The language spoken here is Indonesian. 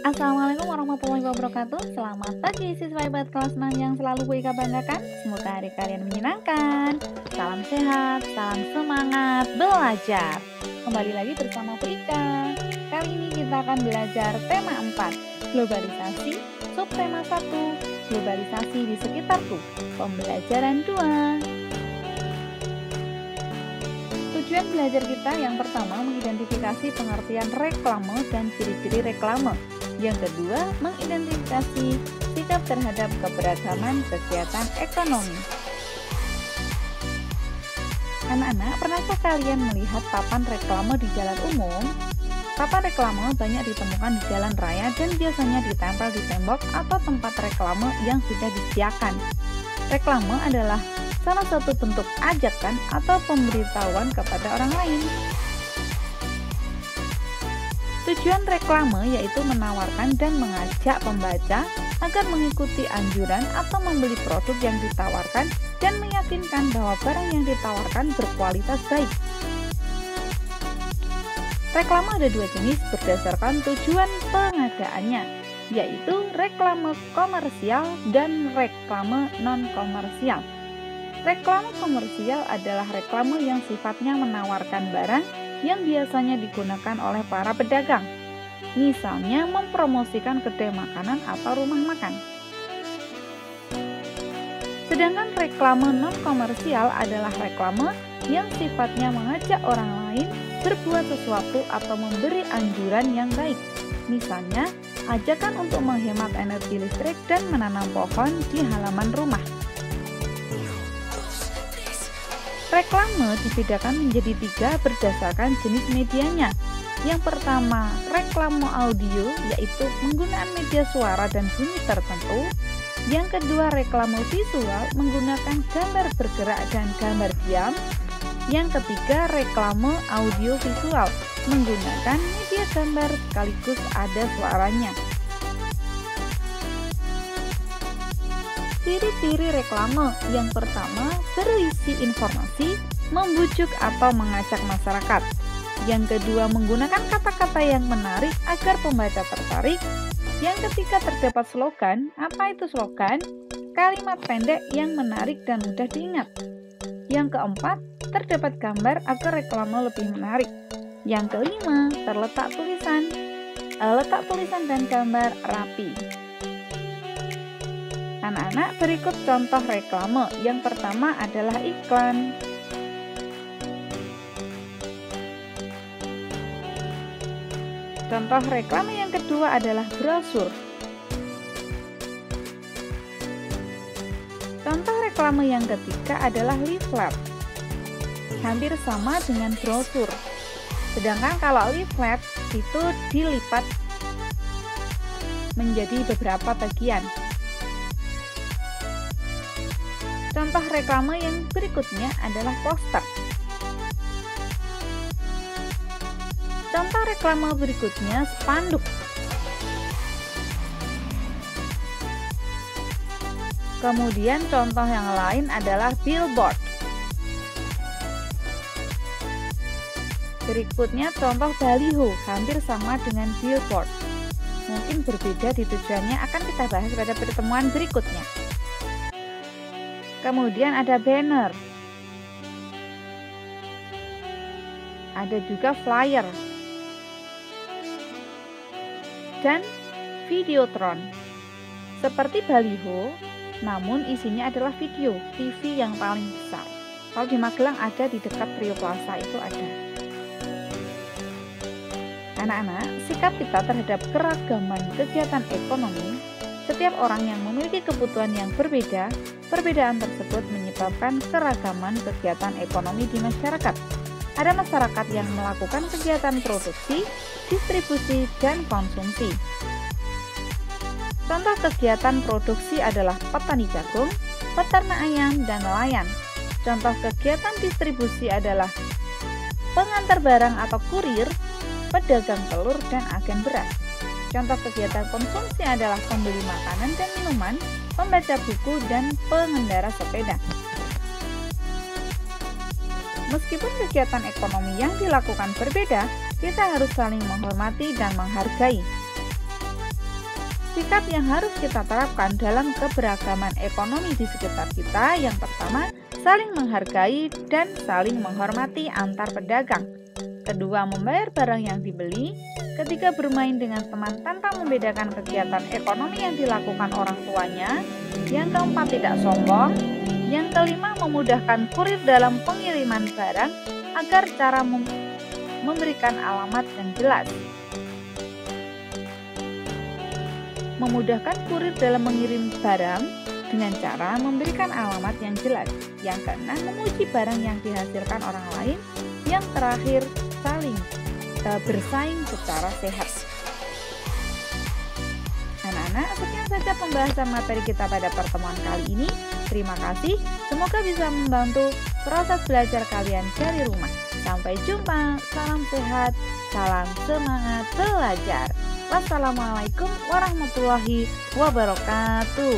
Assalamualaikum warahmatullahi wabarakatuh. Selamat pagi siswa hebat kelas 6 yang selalu Bu Ika banggakan. Semoga hari kalian menyenangkan. Salam sehat, salam semangat belajar. Kembali lagi bersama Bu Ika. Kali ini kita akan belajar tema 4, globalisasi, subtema 1, globalisasi di sekitarku. Pembelajaran 2. Tujuan belajar kita yang pertama mengidentifikasi pengertian reklame dan ciri-ciri reklame. Yang kedua, mengidentifikasi sikap terhadap keberagaman kegiatan ekonomi. Anak-anak, pernahkah kalian melihat papan reklame di jalan umum? Papan reklame banyak ditemukan di jalan raya dan biasanya ditempel di tembok atau tempat reklame yang sudah disediakan. Reklame adalah salah satu bentuk ajakan atau pemberitahuan kepada orang lain. Tujuan reklame yaitu menawarkan dan mengajak pembaca agar mengikuti anjuran atau membeli produk yang ditawarkan dan meyakinkan bahwa barang yang ditawarkan berkualitas baik. Reklame ada dua jenis berdasarkan tujuan pengadaannya, yaitu reklame komersial dan reklame non-komersial. Reklame komersial adalah reklame yang sifatnya menawarkan barang yang biasanya digunakan oleh para pedagang, misalnya mempromosikan kedai makanan atau rumah makan. Sedangkan reklame non-komersial adalah reklame yang sifatnya mengajak orang lain berbuat sesuatu atau memberi anjuran yang baik, misalnya ajakan untuk menghemat energi listrik dan menanam pohon di halaman rumah. Reklame dibedakan menjadi 3 berdasarkan jenis medianya. Yang pertama, reklame audio, yaitu penggunaan media suara dan bunyi tertentu. Yang kedua, reklame visual, menggunakan gambar bergerak dan gambar diam. Yang ketiga, reklame audio visual, menggunakan media gambar sekaligus ada suaranya. Ciri-ciri reklame yang pertama, berisi informasi, membujuk atau mengajak masyarakat. Yang kedua, menggunakan kata-kata yang menarik agar pembaca tertarik. Yang ketiga, terdapat slogan. Apa itu slogan? Kalimat pendek yang menarik dan mudah diingat. Yang keempat, terdapat gambar agar reklame lebih menarik. Yang kelima, terletak tulisan. Letak tulisan dan gambar rapi. Anak-anak, berikut contoh reklame. Yang pertama adalah iklan. Contoh reklame yang kedua adalah brosur. Contoh reklame yang ketiga adalah leaflet. Hampir sama dengan brosur. Sedangkan kalau leaflet itu dilipat menjadi beberapa bagian. Contoh reklame yang berikutnya adalah poster. Contoh reklame berikutnya spanduk. Kemudian contoh yang lain adalah billboard. Berikutnya contoh baliho, hampir sama dengan billboard. Mungkin berbeda di tujuannya, akan kita bahas pada pertemuan berikutnya. Kemudian ada banner. Ada juga flyer. Dan videotron. Seperti baliho, namun isinya adalah video, TV yang paling besar. Kalau di Magelang ada di dekat Rio Plaza itu ada. Anak-anak, sikap kita terhadap keragaman kegiatan ekonomi, setiap orang yang memiliki kebutuhan yang berbeda, perbedaan tersebut menyebabkan keragaman kegiatan ekonomi di masyarakat. Ada masyarakat yang melakukan kegiatan produksi, distribusi, dan konsumsi. Contoh kegiatan produksi adalah petani jagung, peternak ayam, dan nelayan. Contoh kegiatan distribusi adalah pengantar barang atau kurir, pedagang telur, dan agen beras. Contoh kegiatan konsumsi adalah pembeli makanan dan minuman, pembaca buku, dan pengendara sepeda. Meskipun kegiatan ekonomi yang dilakukan berbeda, kita harus saling menghormati dan menghargai. Sikap yang harus kita terapkan dalam keberagaman ekonomi di sekitar kita yang pertama, saling menghargai dan saling menghormati antar pedagang. Kedua, membayar barang yang dibeli. Ketiga, bermain dengan teman tanpa membedakan kegiatan ekonomi yang dilakukan orang tuanya. Yang keempat, tidak sombong. Yang kelima, memudahkan kurir dalam pengiriman barang agar cara memberikan alamat yang jelas. Memudahkan kurir dalam mengirim barang dengan cara memberikan alamat yang jelas. Yang keenam, memuji barang yang dihasilkan orang lain. Yang terakhir, saling bersaing secara sehat. Anak-anak, sekian saja pembahasan materi kita pada pertemuan kali ini. Terima kasih, semoga bisa membantu proses belajar kalian dari rumah. Sampai jumpa, salam sehat, salam semangat belajar. Wassalamualaikum warahmatullahi wabarakatuh.